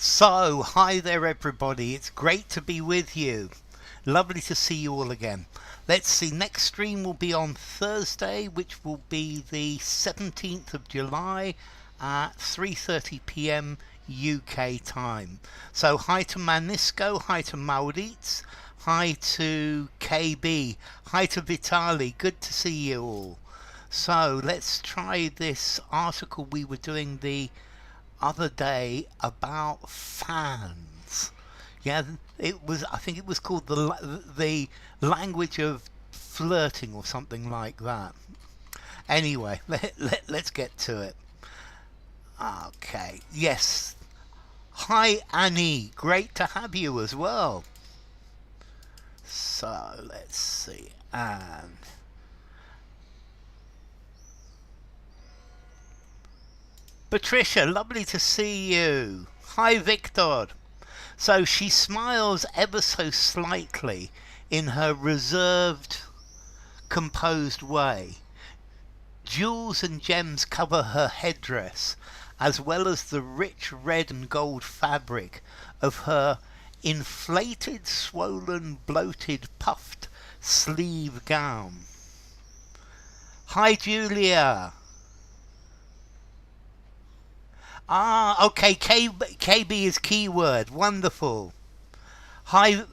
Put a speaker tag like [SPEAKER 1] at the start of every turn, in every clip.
[SPEAKER 1] So, hi there everybody, it's great to be with you. Lovely to see you all again. Let's see, next stream will be on Thursday, which will be the 17th of July at 3:30 p.m. UK time. So hi to Manisco, hi to Maurits, hi to KB, hi to Vitali, good to see you all. So let's try this article we were doing the other day about fans. Yeah, it was, I think it was called the language of flirting or something like that. Anyway, let's get to it. Okay, yes. Hi Annie, great to have you as well. So let's see, and Patricia, lovely to see you. Hi Victor. So she smiles ever so slightly in her reserved, composed way. Jewels and gems cover her headdress, as well as the rich red and gold fabric of her inflated, swollen, bloated, puffed sleeve gown. Hi Julia. Ah, okay, KB is keyword. Wonderful. Hi,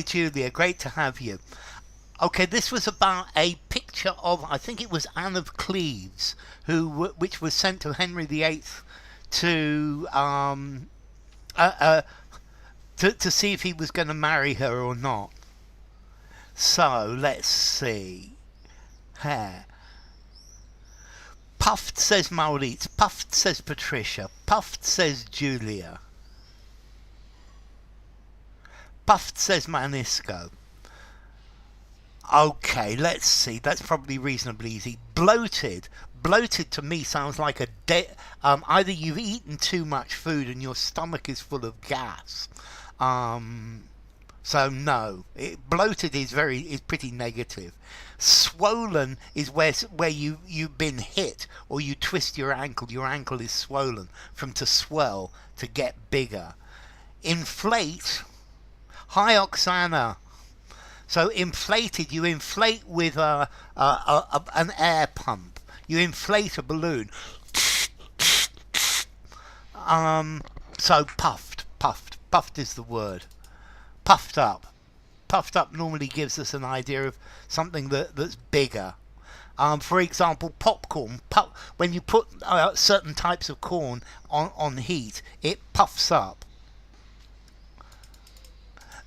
[SPEAKER 1] Julia. Great to have you. Okay, this was about a picture of, I think it was Anne of Cleves, which was sent to Henry VIII to to see if he was going to marry her or not. So let's see. Hair. Puffed, says Maurits. Puffed, says Patricia. Puffed, says Julia. Puffed, says Manisco. Okay, let's see. That's probably reasonably easy. Bloated. Bloated to me sounds like either you've eaten too much food and your stomach is full of gas. So no, bloated is pretty negative. Swollen is where you've been hit or you twist your ankle. Your ankle is swollen from to swell to get bigger. Inflate. Hi Oksana. So inflated, you inflate with an air pump. You inflate a balloon. So puffed is the word. Puffed up. Puffed up normally gives us an idea of something that's bigger. For example, popcorn. When you put certain types of corn on heat, it puffs up.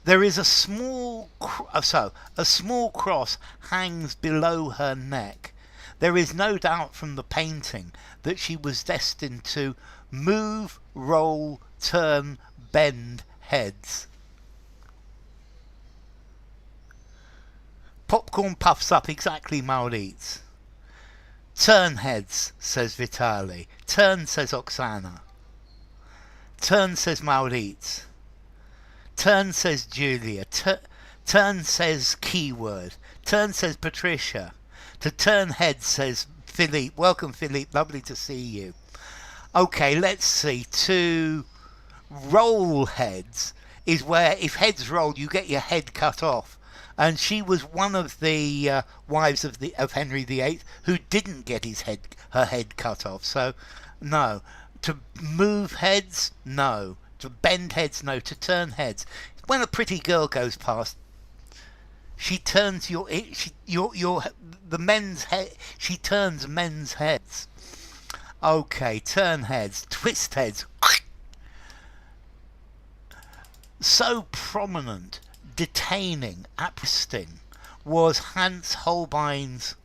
[SPEAKER 1] There is a small cross hangs below her neck. There is no doubt from the painting that she was destined to move, roll, turn, bend heads. Popcorn puffs up, exactly, Maurits. Turn heads, says Vitali. Turn, says Oksana. Turn, says Maurits. Turn, says Julia. Turn, says keyword. Turn, says Patricia. To turn heads, says Philippe. Welcome, Philippe. Lovely to see you. Okay, let's see. To roll heads is where if heads roll, you get your head cut off. And she was one of the wives of Henry VIII who didn't get her head cut off. So, no. To move heads, no. To bend heads, no. To turn heads. When a pretty girl goes past, she turns the men's head. She turns men's heads. Okay, turn heads, twist heads. So prominent. Detaining, apprehending, was Hans Holbein's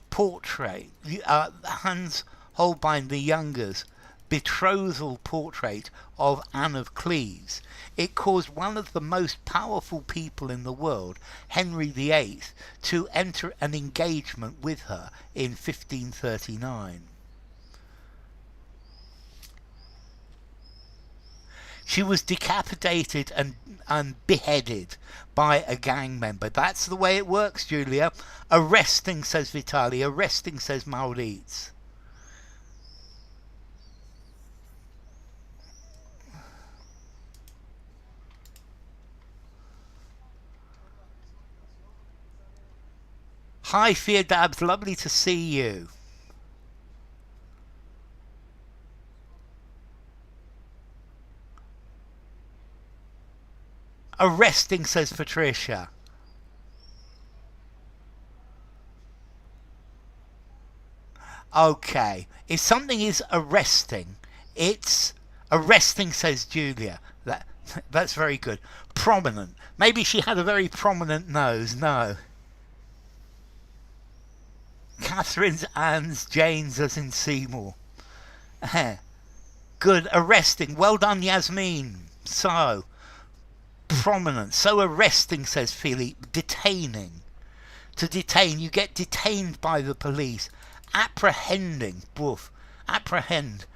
[SPEAKER 1] portrait, Hans Holbein the Younger's betrothal portrait of Anne of Cleves. It caused one of the most powerful people in the world, Henry VIII, to enter an engagement with her in 1539. She was decapitated and beheaded by a gang member. That's the way it works, Julia. Arresting, says Vitali. Arresting, says Maurits. Hi, Feardabs, lovely to see you. Arresting, says Patricia. Okay, if something is arresting, it's arresting, says Julia. That's very good. Prominent. Maybe she had a very prominent nose. No. Catherine's, Anne's, Jane's, as in Seymour. Good. Arresting. Well done, Yasmin. So, prominent. So arresting, says Philippe. Detaining. To detain. You get detained by the police. Apprehending. Woof. Apprehend.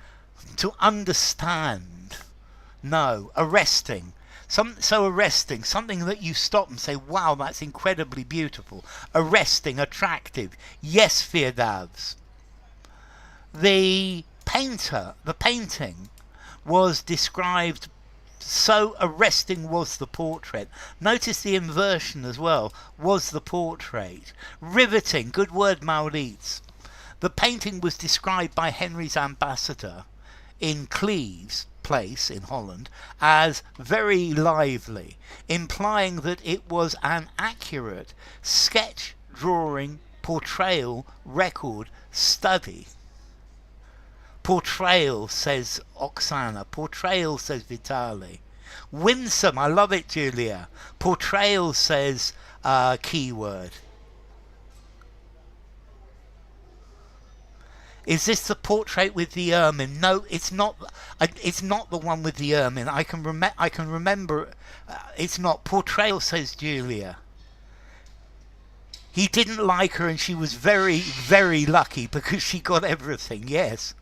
[SPEAKER 1] To understand. No. Arresting. So arresting. Something that you stop and say, wow, that's incredibly beautiful. Arresting. Attractive. Yes, Firdavs. The painting was described, so arresting was the portrait. Notice the inversion as well, was the portrait. Riveting, good word, Maurits. The painting was described by Henry's ambassador in Cleves place in Holland as very lively, implying that it was an accurate sketch, drawing, portrayal, record, study. Portrayal, says Oksana. Portrayal, says Vitali. Winsome, I love it, Julia. Portrayal, says keyword. Is this the portrait with the ermine? No, it's not. It's not the one with the ermine. I can remember. It's not. Portrayal, says Julia. He didn't like her, and she was very, very lucky because she got everything. Yes.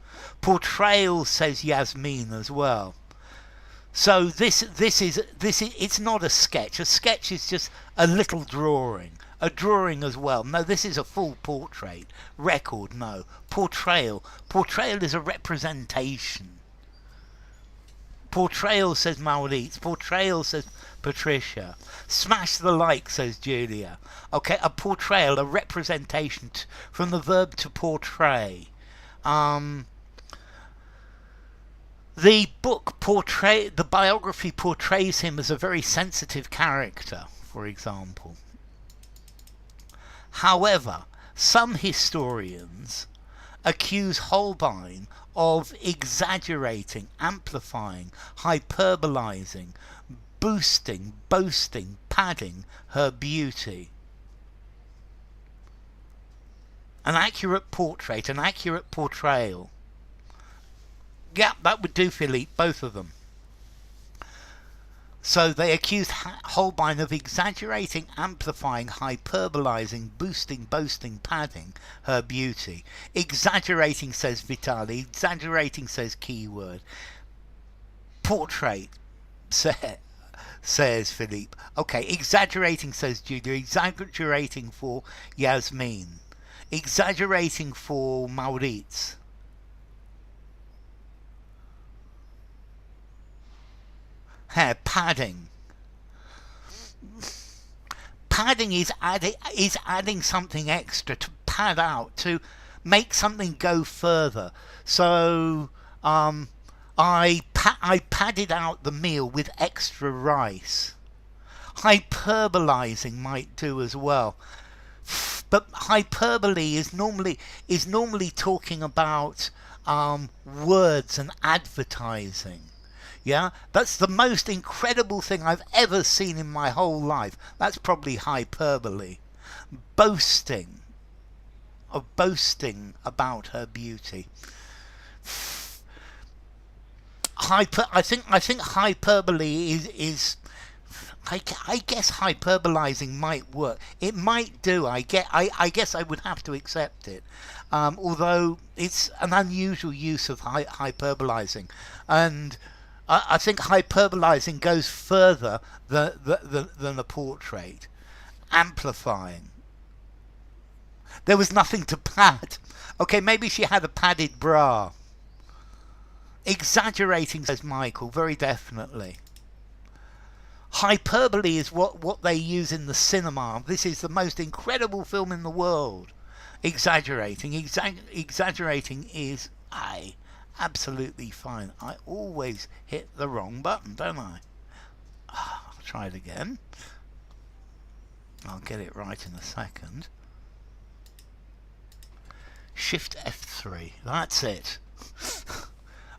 [SPEAKER 1] Portrayal, says Yasmin as well. So this is it's not a sketch. A sketch is just a little drawing. A drawing as well. No, this is a full portrait. Record, no. Portrayal. Portrayal is a representation. Portrayal, says Maurits. Portrayal, says Patricia. Smash the like, says Julia. Okay, a portrayal, a representation from the verb to portray. The biography portrays him as a very sensitive character, for example. However, some historians accuse Holbein of exaggerating, amplifying, hyperbolizing, boosting, boasting, padding her beauty. An accurate portrait, an accurate portrayal. Yeah, that would do, Philippe, both of them. So they accused Holbein of exaggerating, amplifying, hyperbolizing, boosting, boasting, padding her beauty. Exaggerating, says Vitali. Exaggerating, says keyword. Portrait, says Philippe. Okay, exaggerating, says Julia. Exaggerating for Yasmin. Exaggerating for Maurits. Hair padding. Padding is adding something extra, to pad out, to make something go further. So I padded out the meal with extra rice. Hyperbolizing might do as well. But hyperbole is normally talking about words and advertising. Yeah, that's the most incredible thing I've ever seen in my whole life. That's probably hyperbole. Boasting. Of boasting about her beauty. I think hyperbole is I guess hyperbolizing might work. It might do. I guess I would have to accept it. Although it's an unusual use of hyperbolizing, and I think hyperbolizing goes further than a portrait. Amplifying. There was nothing to pad. Okay, maybe she had a padded bra. Exaggerating, says Michael, very definitely. Hyperbole is what they use in the cinema. This is the most incredible film in the world. Exaggerating. Exaggerating is absolutely fine. I always hit the wrong button, don't I? I'll try it again. I'll get it right in a second. Shift F3. That's it.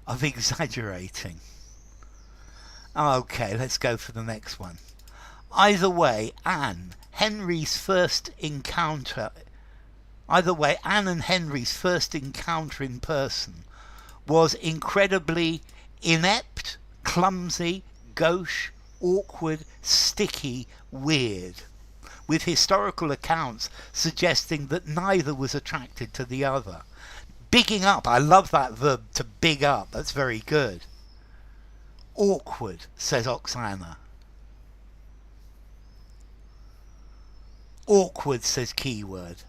[SPEAKER 1] Of exaggerating. Okay, let's go for the next one. Either way, Anne and Henry's first encounter in person was incredibly inept, clumsy, gauche, awkward, sticky, weird, with historical accounts suggesting that neither was attracted to the other. Bigging up, I love that verb, to big up, that's very good. Awkward, says Oksana. Awkward, says Keyword.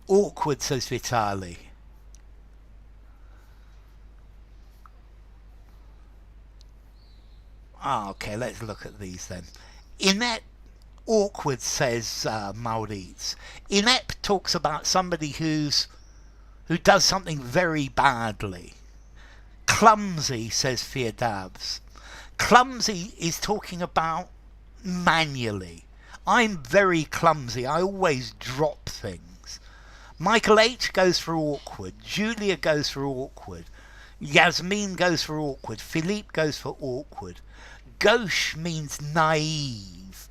[SPEAKER 1] Awkward, says Vitaly. Okay, let's look at these then. Inept, awkward, says Maurits. Inept talks about somebody who does something very badly. Clumsy, says Firdabs. Clumsy is talking about manually. I'm very clumsy. I always drop things. Michael H goes for awkward. Julia goes for awkward. Yasmin goes for awkward. Philippe goes for awkward. Gauche means naive,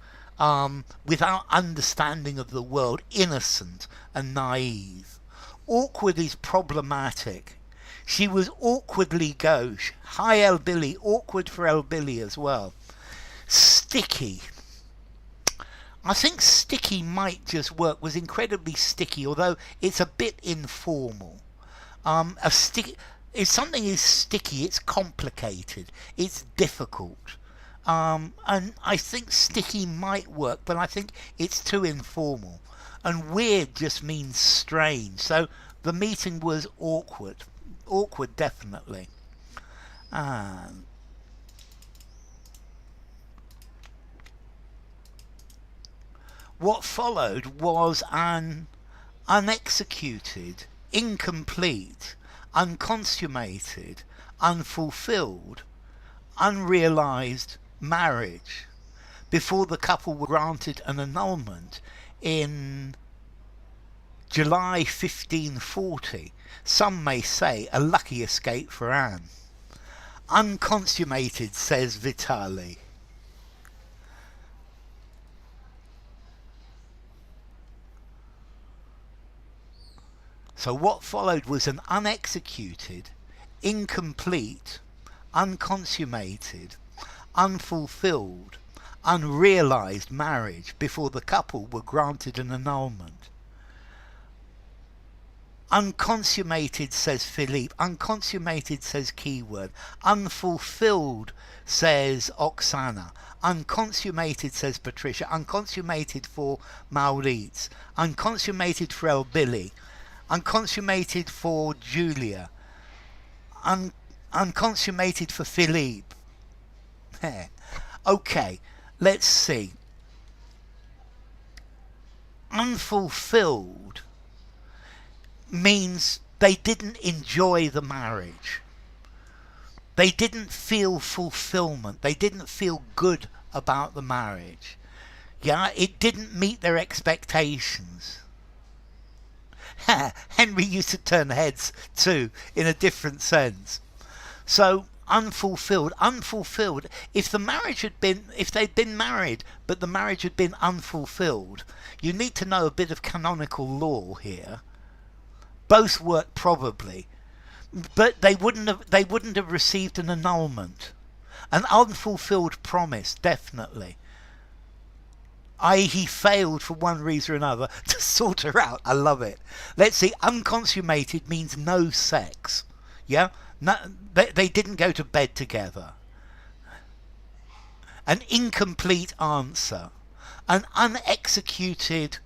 [SPEAKER 1] without understanding of the world, innocent and naive. Awkward is problematic. She was awkwardly gauche. Hi El Billy, awkward for El Billy as well. Sticky. I think sticky might just work, was incredibly sticky, although it's a bit informal. If something is sticky, it's complicated, it's difficult. And I think sticky might work, but I think it's too informal. And weird just means strange. So the meeting was awkward. Awkward, definitely. What followed was an unexecuted, incomplete, unconsummated, unfulfilled, unrealized marriage before the couple were granted an annulment in July 1540. Some may say a lucky escape for Anne. Unconsummated, says Vitaly. So what followed was an unexecuted, incomplete, unconsummated, unfulfilled, unrealized marriage before the couple were granted an annulment. Unconsummated, says Philippe. Unconsummated, says Keyword. Unfulfilled, says Oksana. Unconsummated, says Patricia. Unconsummated for Maurits. Unconsummated for El Billy. Unconsummated for Julia. Unconsummated for Philippe. Okay, let's see. Unfulfilled means they didn't enjoy the marriage. They didn't feel fulfillment. They didn't feel good about the marriage. Yeah, it didn't meet their expectations. Henry used to turn heads too, in a different sense. So unfulfilled, if they'd been married but the marriage had been unfulfilled, you need to know a bit of canonical law here. Both work probably, but they wouldn't have received an annulment. An unfulfilled promise, definitely. He failed for one reason or another to sort her out. I love it. Let's see, unconsummated means no sex. Yeah? No, they didn't go to bed together. An incomplete answer. An unexecuted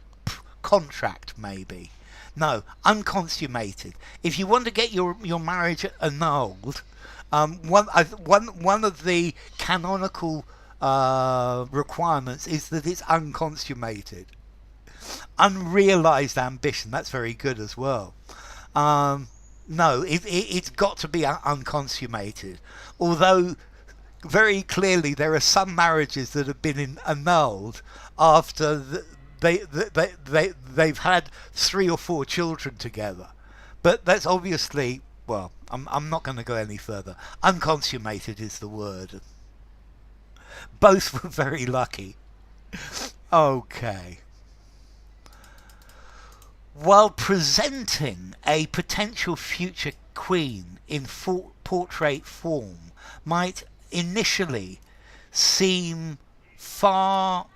[SPEAKER 1] contract, maybe. No, unconsummated. If you want to get your marriage annulled, one of the canonical requirements is that it's unconsummated. Unrealized ambition, that's very good as well. No, it's got to be unconsummated. Although very clearly there are some marriages that have been annulled after they've had 3 or 4 children together. But that's obviously, well, I'm not going to go any further. Unconsummated is the word. Both were very lucky. Okay. While presenting a potential future queen in portrait form might initially seem far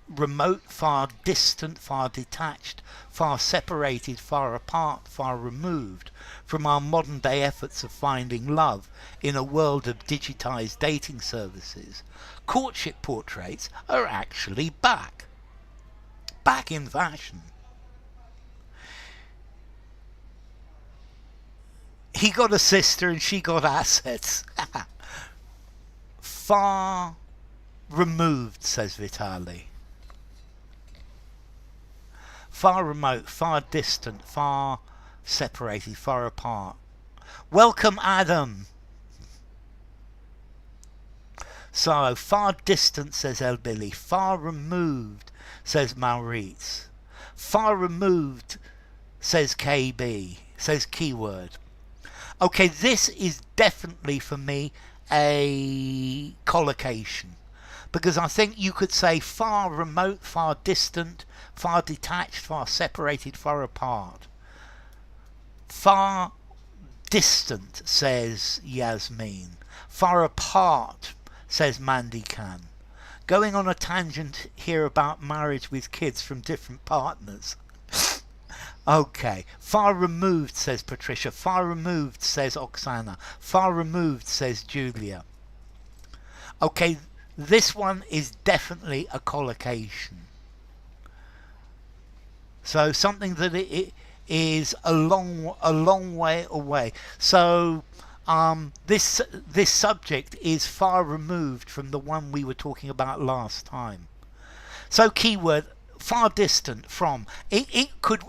[SPEAKER 1] remote, far distant, far detached, far separated, far apart, far removed from our modern day efforts of finding love in a world of digitized dating services, courtship portraits are actually back in fashion. He got a sister and she got assets. Far removed, says Vitali. Far remote, far distant, far separated, far apart. Welcome, Adam. So, far distant, says El Billy. Far removed, says Maurice. Far removed, says KB, says Keyword. Okay, this is definitely for me a collocation, because I think you could say far remote, far distant, far detached, far separated, far apart. Far distant, says Yasmin. Far apart, says Mandy Khan. Going on a tangent here about marriage with kids from different partners. Okay, far removed, says Patricia. Far removed, says Oksana. Far removed, says Julia. Okay, this one is definitely a collocation. So something that it is a long way away. So this subject is far removed from the one we were talking about last time. So keyword, far distant from. It could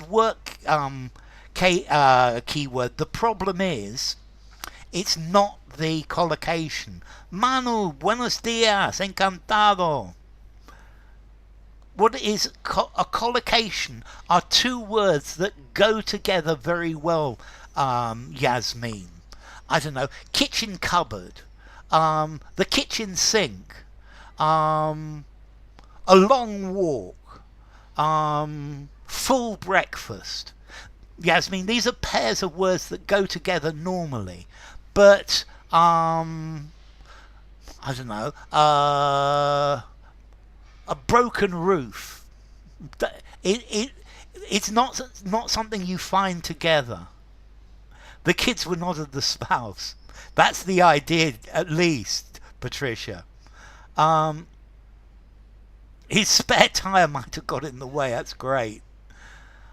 [SPEAKER 1] work. Keyword. The problem is, it's not the collocation. Manu, buenos dias, encantado. What is a collocation are 2 words that go together very well. Yasmin. I don't know. Kitchen cupboard. The kitchen sink. A long walk. Full breakfast. Yasmin, these are pairs of words that go together normally, but I don't know, a broken roof. It's not something you find together. The kids were not of the spouse. That's the idea, at least, Patricia. His spare tire might have got in the way. That's great.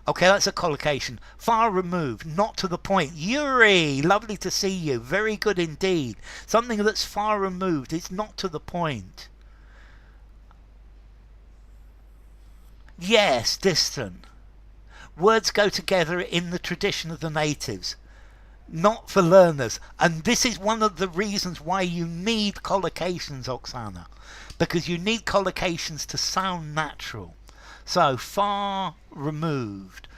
[SPEAKER 1] Okay, that's a collocation. Far removed, not to the point. Yuri, lovely to see you. Very good indeed. Something that's far removed. It's not to the point. Yes, distant. Words go together in the tradition of the natives, not for learners. And this is one of the reasons why you need collocations, Oksana. Because you need collocations to sound natural. So far removed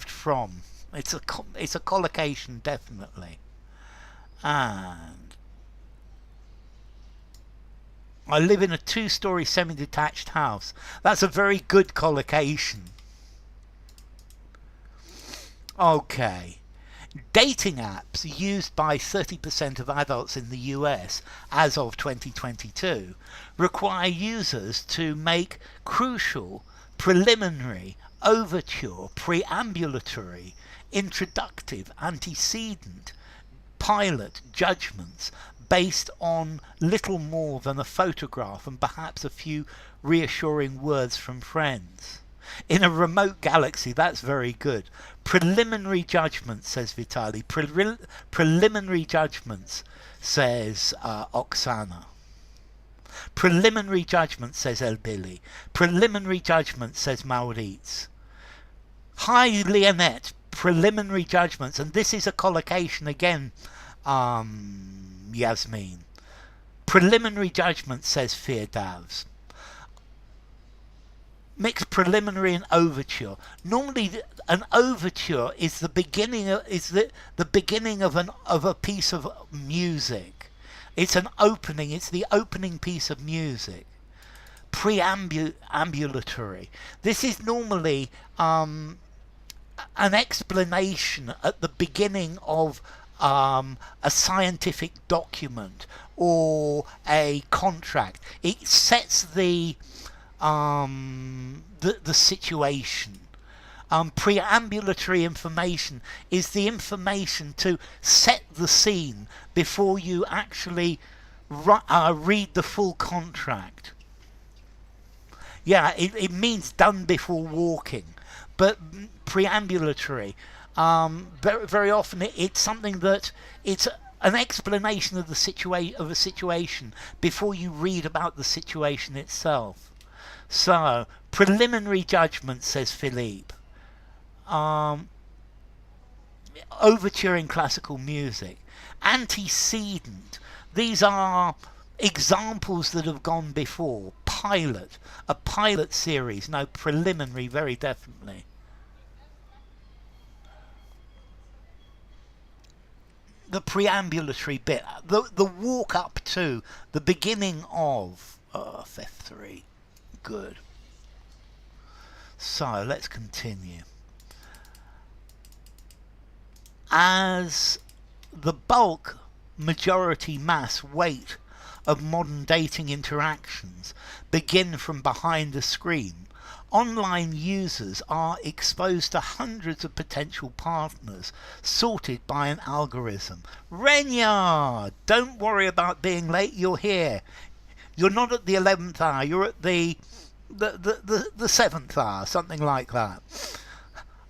[SPEAKER 1] from. It's a collocation, definitely. And I live in a 2-story semi-detached house. That's a very good collocation. Okay. Dating apps used by 30% of adults in the US as of 2022 require users to make crucial, preliminary, overture, preambulatory, introductive, antecedent, pilot judgments based on little more than a photograph and perhaps a few reassuring words from friends. In a remote galaxy, that's very good. Preliminary judgment, says Vitaly. Preliminary judgments, says Oksana. Preliminary judgment, says Elbili. Preliminary judgment, says Maurits. Hi, Leonette. Preliminary judgments, and this is a collocation again, Yasmin. Preliminary judgment, says Firdavs. Mixed preliminary and overture. Normally, an overture is the beginning the beginning of a piece of music. It's an opening. It's the opening piece of music. Preambulatory. This is normally an explanation at the beginning of a scientific document or a contract. It sets the situation. Preambulatory information is the information to set the scene before you actually read the full contract. Yeah, it means done before walking, but preambulatory. Very often it's something that it's an explanation of a situation before you read about the situation itself. So, preliminary judgment, says Philippe. Overture in classical music. Antecedent. These are examples that have gone before. Pilot. A pilot series. No, preliminary, very definitely. The preambulatory bit. The walk up to. The beginning of. F3. Good. So let's continue. As the bulk, majority, mass, weight of modern dating interactions begin from behind a screen, online users are exposed to hundreds of potential partners sorted by an algorithm. Renyard, don't worry about being late, you're here. You're not at the 11th hour, you're at the 7th hour, something like that.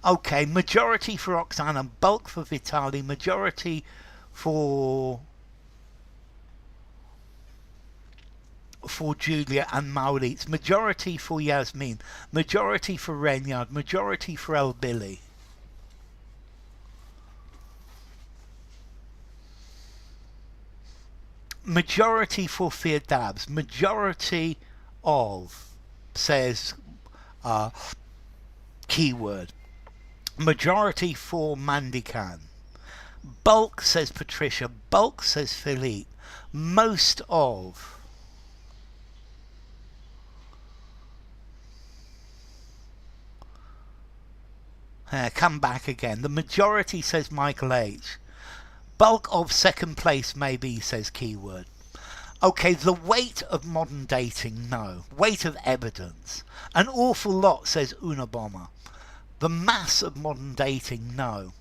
[SPEAKER 1] Okay, majority for Oksana, bulk for Vitaly, majority for Julia and Maurits, majority for Yasmin, majority for Renyard, majority for Elbili. Majority for Firdavs, majority of, says keyword. Majority for Mandikan. Bulk, says Patricia. Bulk, says Philippe. Most of. Come back again. The majority, says Michael H. Bulk of second place, maybe, says keyword. Okay, the weight of modern dating, no. Weight of evidence. An awful lot, says Unabomber. The mass of modern dating, no.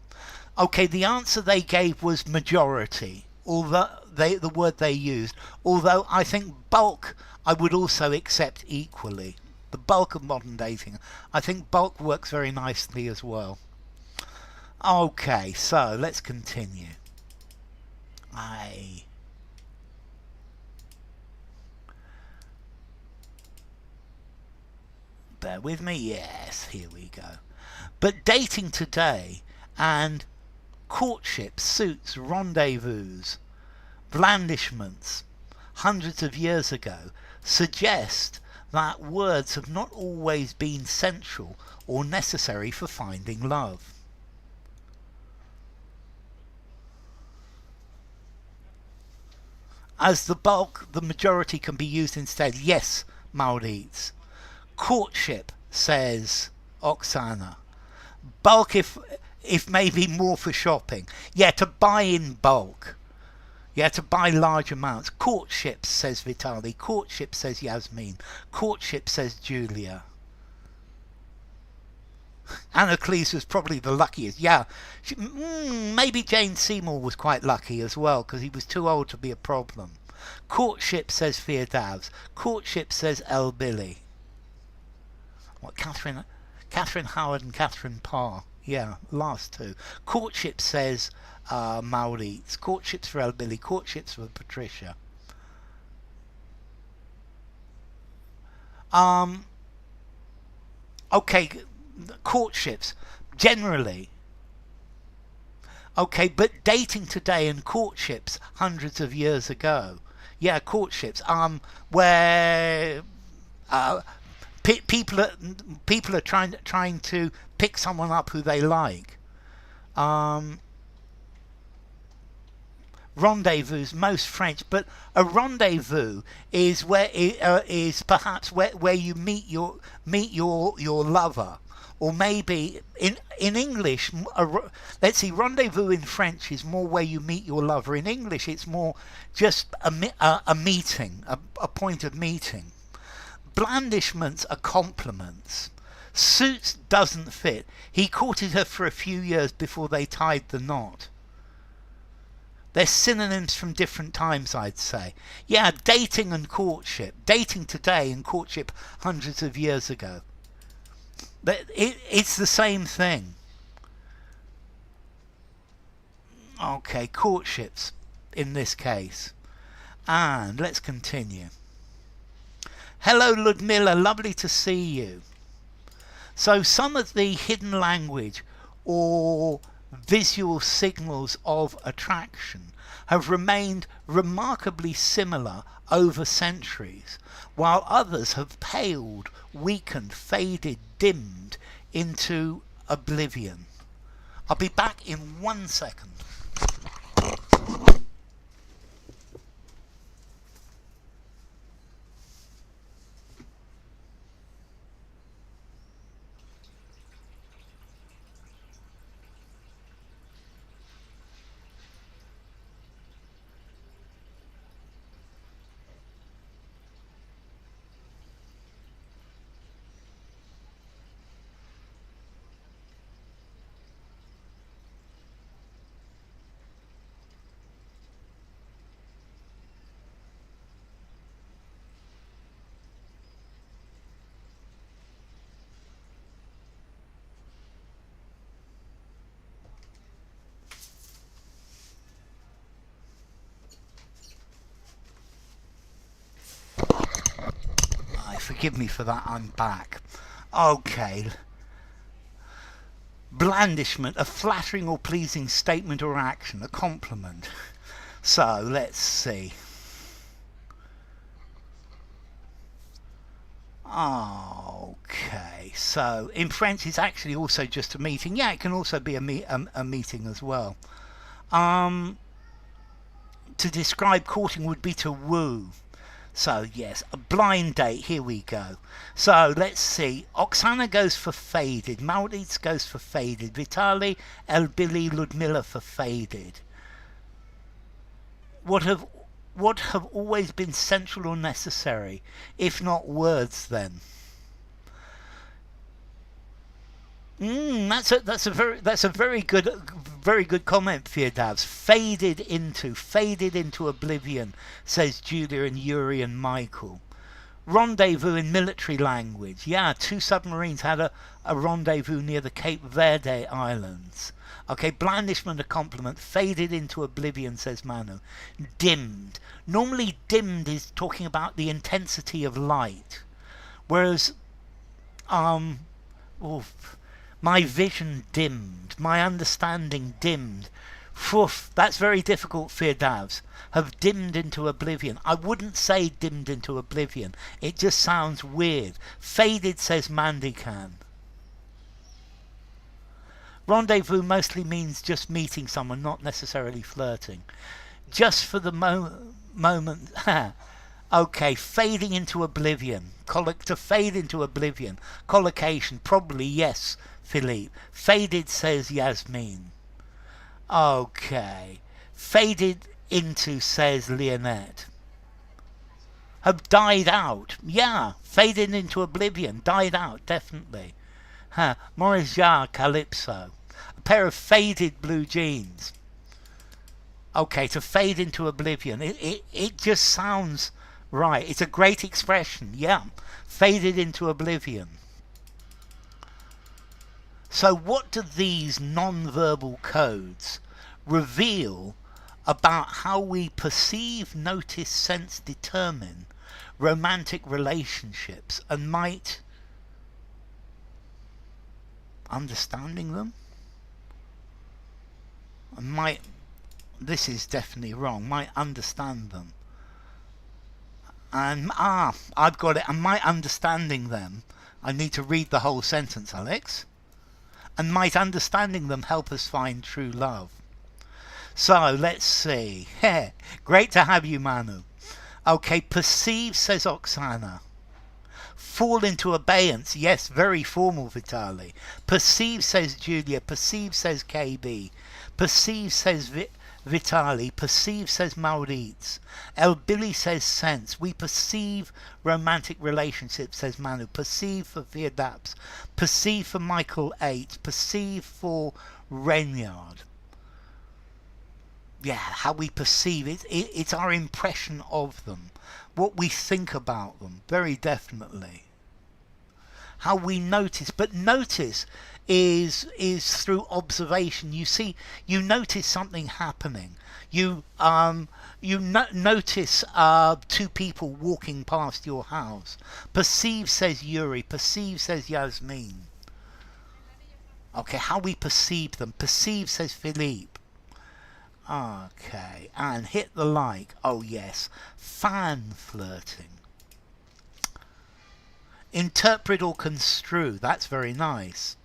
[SPEAKER 1] Okay, the answer they gave was majority, although the word they used. Although I think bulk I would also accept equally. The bulk of modern dating. I think bulk works very nicely as well. Okay, so let's continue. Bear with me. Yes, here we go. But dating today and courtship, suits, rendezvous, blandishments hundreds of years ago suggest that words have not always been central or necessary for finding love. As the bulk, the majority can be used instead. Yes, Maurits. Courtship, says Oksana. Bulk if maybe more for shopping. Yeah, to buy in bulk. Yeah, to buy large amounts. Courtship, says Vitaly. Courtship, says Yasmin. Courtship, says Julia. Anne of Cleves was probably the luckiest. Yeah, maybe Jane Seymour was quite lucky as well, because he was too old to be a problem. Courtship, says Firdavs. Courtship, says Elbili. What, Catherine? Catherine Howard and Catherine Parr. Yeah, last two. Courtship says Maurits. Courtships for El Billy. Courtships for Patricia. Okay, courtships generally. Okay, but dating today and courtships hundreds of years ago. Yeah, courtships. Where people are trying to pick someone up who they like. Rendezvous, most French, but a rendezvous is is perhaps where you meet your lover, or maybe in English, let's see, rendezvous in French is more where you meet your lover. In English, it's more just a meeting, a point of meeting. Blandishments are compliments. Suits doesn't fit. He courted her for a few years before they tied the knot. They're synonyms from different times, I'd say. Yeah, dating and courtship. Dating today and courtship hundreds of years ago. It's the same thing. Okay, courtships in this case. And let's continue. Hello, Ludmilla. Lovely to see you. So some of the hidden language or visual signals of attraction have remained remarkably similar over centuries, while others have paled, weakened, faded, dimmed into oblivion. I'll be back in 1 second. Forgive me for that, I'm back. Okay. Blandishment, a flattering or pleasing statement or action, a compliment. So, let's see. Okay, so in French it's actually also just a meeting. Yeah, it can also be a meeting as well. To describe courting would be to woo. So yes, a blind date, here we go. So let's see, Oksana goes for faded, Maurits goes for faded, Vitaly, Elbili, Ludmilla for faded. What have always been central or necessary, if not words then? That's a very good comment, Firdavs. Faded into oblivion, says Julia and Yuri and Michael. Rendezvous in military language. Yeah, 2 submarines had a rendezvous near the Cape Verde Islands. Okay, blandishment, a compliment. Faded into oblivion, says Manu. Dimmed. Normally dimmed is talking about the intensity of light. Whereas, my vision dimmed, my understanding dimmed. Poof, that's very difficult, Firdavs. Have dimmed into oblivion. I wouldn't say dimmed into oblivion. It just sounds weird. Faded, says Mandikan. Rendezvous mostly means just meeting someone, not necessarily flirting. Just for the moment. Okay, fading into oblivion. To fade into oblivion. Collocation, probably yes, Philippe. Faded, says Yasmin. Okay. Faded into, says Leonette. Have died out. Yeah, faded into oblivion. Died out, definitely. Maurice Jarre, Calypso. A pair of faded blue jeans. Okay, to fade into oblivion. It just sounds right. It's a great expression. Yeah. Faded into oblivion. So what do these non-verbal codes reveal about how we perceive, notice, sense, determine romantic relationships, and might understanding them? And might, this is definitely wrong, might understand them. And I've got it, and might understanding them, I need to read the whole sentence, Alex. And might understanding them help us find true love. So let's see. Great to have you, Manu. Okay, perceive, says Oksana. Fall into abeyance. Yes, very formal, Vitali. Perceive, says Julia. Perceive, says KB. Perceive, says Vitali. Perceive, says Maurits. El Billy says sense. We perceive romantic relationships, says Manu. Perceive for VIII. Perceive for Michael 8. Perceive for Renyard. Yeah, how we perceive it. It's our impression of them. What we think about them, very definitely. How we notice. But notice is through observation. You see, you notice something happening. You notice two people walking past your house. Perceive, says Yuri. Perceive, says Yasmin. Okay, how we perceive them. Perceive, says Philippe. Okay, and hit the like. Oh yes, fan flirting. Interpret or construe. That's very nice.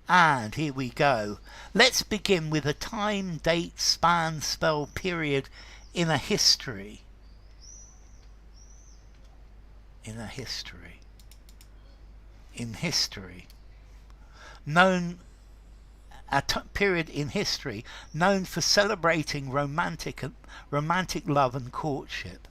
[SPEAKER 1] And here we go. Let's begin with a time, date, span, spell, period in a history. In a history. In history. Known. A period in history known for celebrating romantic love and courtship.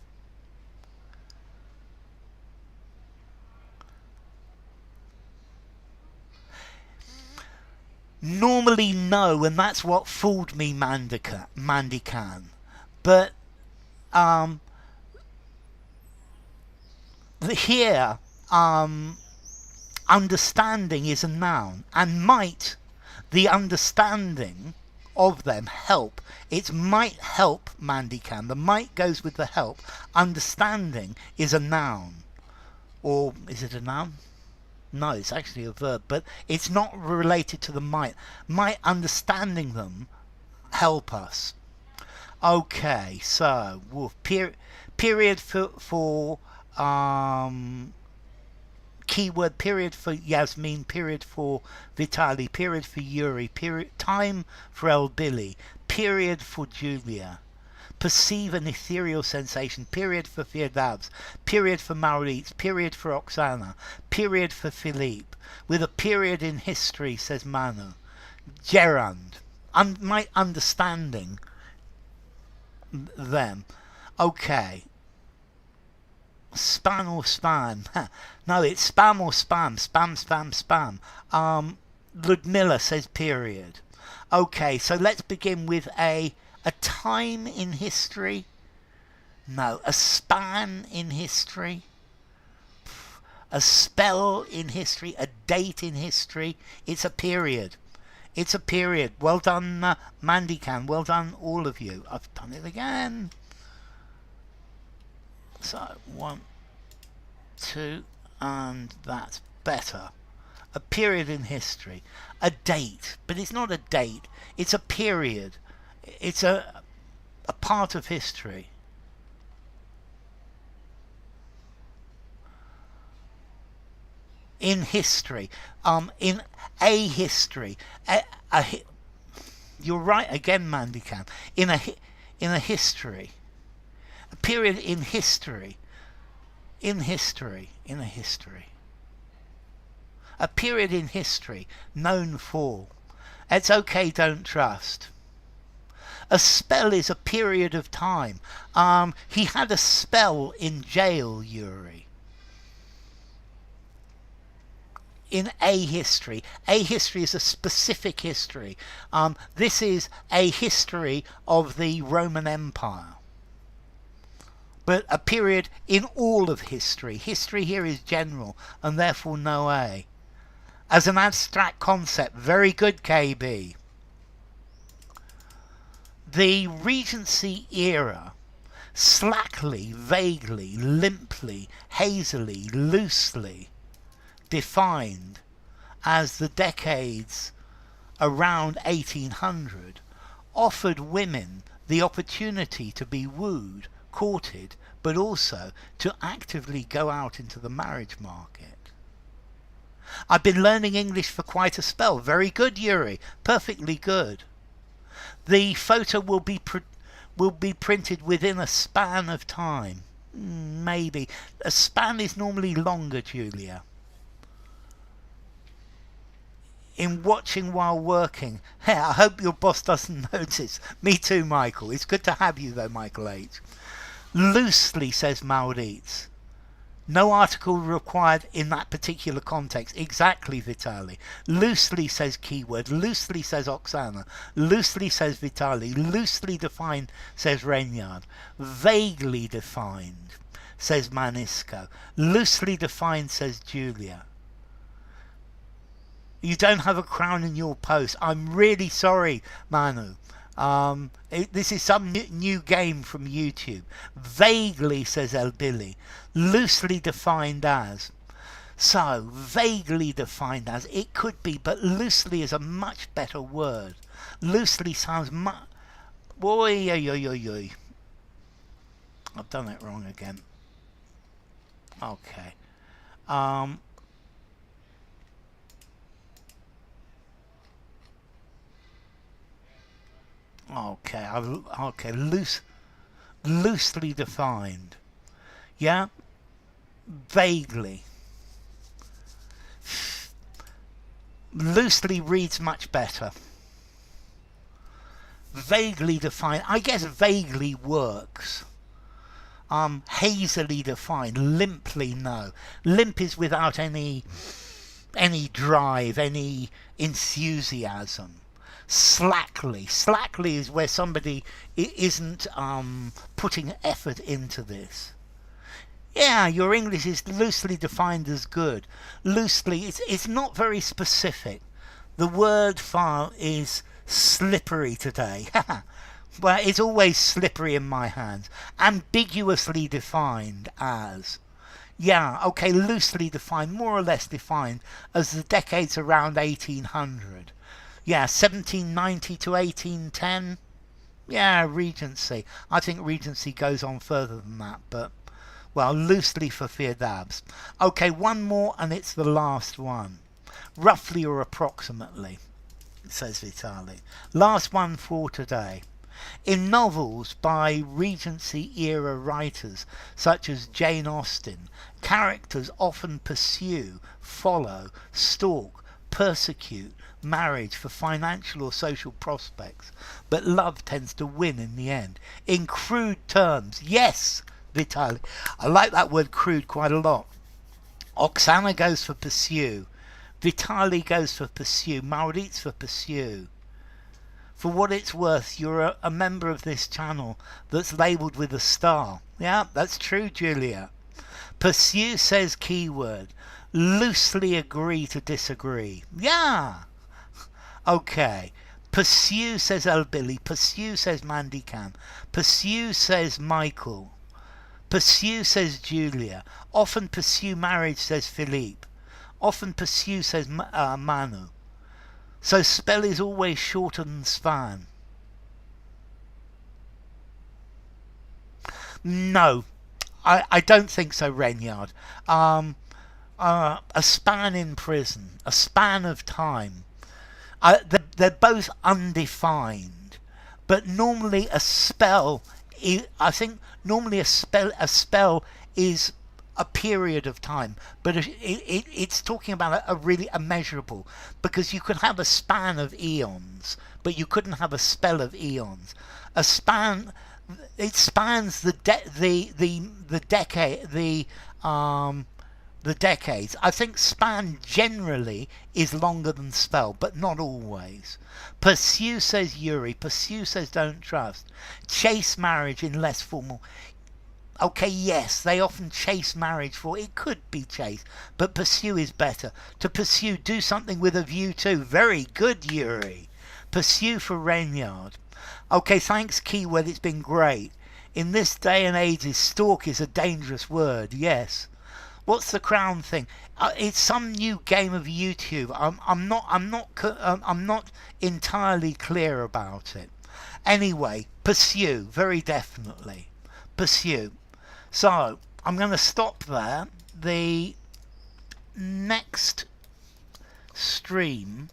[SPEAKER 1] Normally no, and that's what fooled me, Mandikan. But here understanding is a noun, and might, the understanding of them, help. It might help, Mandikan. The might goes with the help. Understanding is a noun. Or is it a noun? No, it's actually a verb, but it's not related to the might. Might understanding them help us. Okay, so period for keyword, period for Yasmin, period for Vitali, period for Yuri, period time for El Billy, period for Julia. Perceive an ethereal sensation, period for Firdavs, period for Maurits, period for Oksana, period for Philippe, with a period in history, says Manu. Gerund, my understanding them. Okay. Span or spam? No, it's spam or spam. Spam. Ludmilla says period. Okay, so let's begin with a time in history. No, a span in history. A spell in history. A date in history. It's a period. It's a period. Well done, Mandikan. Well done, all of you. I've done it again. So 1, 2, and that's better. A period in history. A date, but it's not a date. It's a period. It's a part of history. In history. In a history. You're right again, Mandikan. In a history. A period in history. In a history. A period in history known for. It's okay, don't trust. A spell is a period of time. He had a spell in jail, Yuri. In a history. A history is a specific history. This is a history of the Roman Empire. But a period in all of history. History here is general, and therefore no A. As an abstract concept, very good, KB. The Regency era, slackly, vaguely, limply, hazily, loosely defined as the decades around 1800, offered women the opportunity to be wooed, courted, but also to actively go out into the marriage market. I've been learning English for quite a spell. Very good, Yuri. Perfectly good. The photo will be printed within a span of time. Maybe. A span is normally longer, Julia. In watching while working. Hey, I hope your boss doesn't notice. Me too, Michael. It's good to have you though, Michael H. Loosely, says Maldites. No article required in that particular context. Exactly, Vitali. Loosely, says Keyword. Loosely, says Oksana. Loosely, says Vitali. Loosely defined, says Renyard. Vaguely defined, says Manisco. Loosely defined, says Julia. You don't have a crown in your post. I'm really sorry, Manu. This is some new game from YouTube. Vaguely, says El Billy. Loosely defined as. So, vaguely defined as. It could be, but loosely is a much better word. Loosely sounds much... Boy, oy. I've done it wrong again. Okay. Okay, loosely defined. Yeah? Vaguely. Loosely reads much better. Vaguely defined. I guess vaguely works. Hazily defined. Limply, no. Limp is without any drive, any enthusiasm. Slackly is where somebody isn't putting effort into this. Yeah, your English is loosely defined as good. Loosely, it's not very specific. The word file is slippery today. Well, it's always slippery in my hands. Ambiguously defined as. Yeah, okay, loosely defined, more or less defined as the decades around 1800. Yeah, 1790 to 1810. Yeah, Regency. I think Regency goes on further than that, but, well, loosely for fear dabs. Okay, one more, and it's the last one. Roughly or approximately, says Vitali. Last one for today. In novels by Regency-era writers, such as Jane Austen, characters often pursue, follow, stalk, persecute, marriage for financial or social prospects, but love tends to win in the end. In crude terms, yes, Vitali. I like that word crude quite a lot. Oksana goes for pursue. Vitali goes for pursue. Maurits for pursue. For what it's worth, you're a member of this channel that's labelled with a star. Yeah, that's true, Julia. Pursue, says Keyword. Loosely agree to disagree. Yeah. Okay. Pursue, says El Billy. Pursue, says Mandycam. Pursue, says Michael. Pursue, says Julia. Often pursue marriage, says Philippe. Often pursue, says Manu. So spell is always shorter than span. No, I don't think so, Renyard. A span in prison, a span of time. They're both undefined, but normally a spell I think normally a spell is a period of time, but it's talking about a really immeasurable, because you could have a span of eons, but you couldn't have a spell of eons. A span, it spans the decades. I think span generally is longer than spell, but not always. Pursue, says Yuri. Pursue, says don't trust. Chase marriage in less formal. Okay, yes, they often chase marriage for. It could be chase, but pursue is better. To pursue, do something with a view to. Very good, Yuri. Pursue for Reynard. Okay, thanks, keyword. It's been great. In this day and age, stalk is a dangerous word. Yes. What's the crown thing? It's some new game of YouTube. I'm not entirely clear about it. Anyway, pursue, very definitely. Pursue. So, I'm going to stop there. The next stream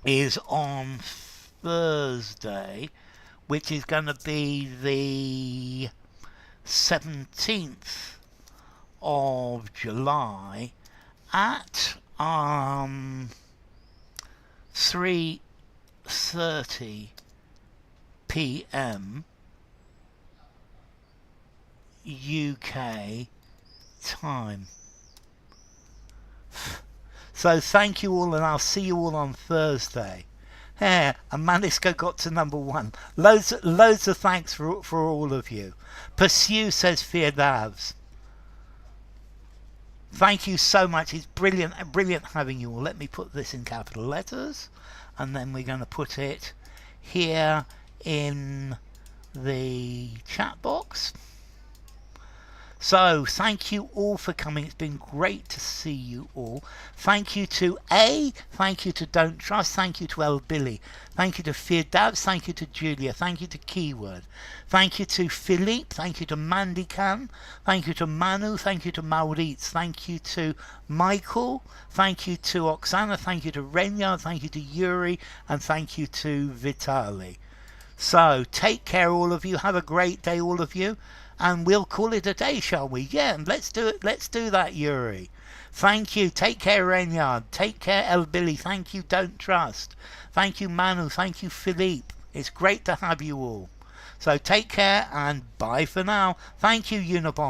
[SPEAKER 1] is on Thursday, which is going to be the 17th of July at 3:30 p.m. UK time. So thank you all, and I'll see you all on Thursday. Yeah, and Manisco got to #1. Loads of thanks for all of you. Pursue, says Fierdavs. Thank you so much. It's brilliant having you all. Let me put this in capital letters, and then we're going to put it here in the chat box. So, thank you all for coming. It's been great to see you all. Thank you to A. Thank you to Don't Trust. Thank you to El Billy. Thank you to Firdavs. Thank you to Julia. Thank you to Keyword. Thank you to Philippe. Thank you to Mandican. Thank you to Manu. Thank you to Maurits. Thank you to Michael. Thank you to Oksana. Thank you to Renyard. Thank you to Yuri. And thank you to Vitali. So, take care, all of you. Have a great day, all of you. And we'll call it a day, shall we? Yeah, let's do it. Let's do that, Yuri. Thank you. Take care, Renyard. Take care, El Billy. Thank you, Don't Trust. Thank you, Manu. Thank you, Philippe. It's great to have you all. So take care and bye for now. Thank you, Unibomb.